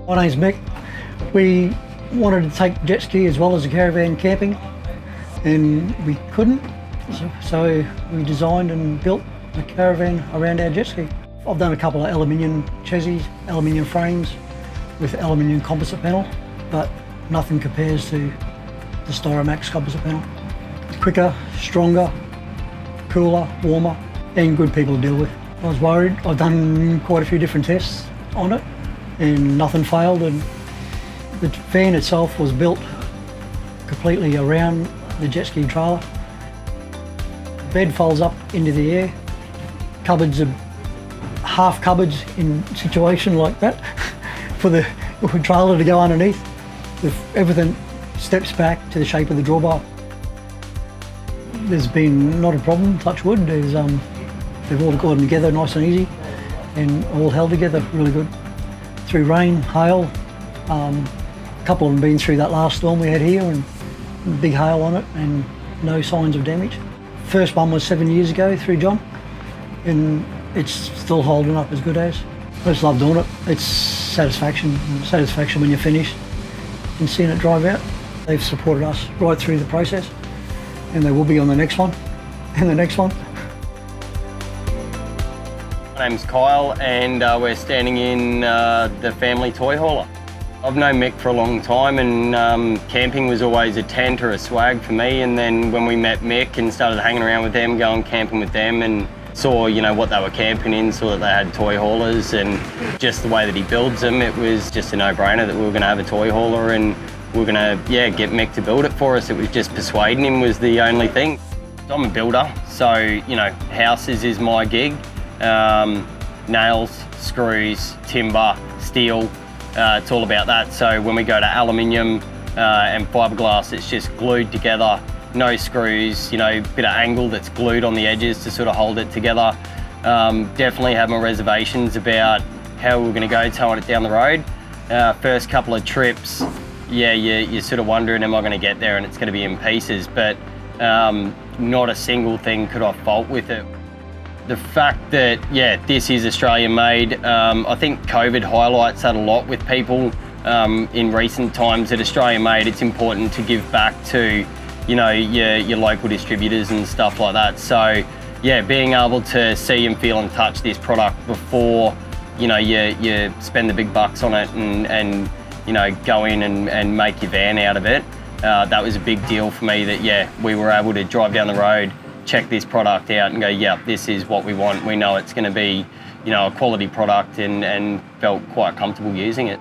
My name's Mick. We wanted to take jet ski as well as a caravan camping, and we couldn't, so we designed and built a caravan around our jet ski. I've done a couple of aluminium chassis, aluminium frames with aluminium composite panel, but nothing compares to the StyroMAX composite panel. Quicker, stronger, cooler, warmer, and good people to deal with. I was worried. I've done quite a few different tests on it and nothing failed, and the fan itself was built completely around the jet ski trailer. The bed folds up into the air. Cupboards are half cupboards in a situation like that for the trailer to go underneath. Everything steps back to the shape of the drawbar. There's been not a problem, touch wood. They've all gone together nice and easy and all held together really good. Through rain, hail, a couple of them been through that last storm we had here and big hail on it and no signs of damage. First one was 7 years ago through John, and it's still holding up as good as. I just love doing it. It's satisfaction when you're finished and seeing it drive out. They've supported us right through the process, and they will be on the next one and the next one. My name's Kyle, and we're standing in the family toy hauler. I've known Mick for a long time, and camping was always a tent or a swag for me. And then when we met Mick and started hanging around with them, going camping with them, and saw what they were camping in, saw that they had toy haulers, and just the way that he builds them, it was just a no-brainer that we were going to have a toy hauler, and we were going to get Mick to build it for us. It was just persuading him was the only thing. I'm a builder, so houses is my gig. Nails, screws, timber, steel, it's all about that. So when we go to aluminium and fiberglass, it's just glued together, no screws, bit of angle that's glued on the edges to sort of hold it together. Definitely have my reservations about how we're going to go towing it down the road. First couple of trips, you're sort of wondering, am I going to get there and it's going to be in pieces, but not a single thing could I fault with it. The fact that, this is Australian made, I think COVID highlights that a lot with people in recent times. At Australian made, it's important to give back to, your local distributors and stuff like that. So, being able to see and feel and touch this product before, you spend the big bucks on it and go in and make your van out of it, that was a big deal for me that, we were able to drive down the road, check this product out and go, this is what we want. We know it's going to be, a quality product, and felt quite comfortable using it.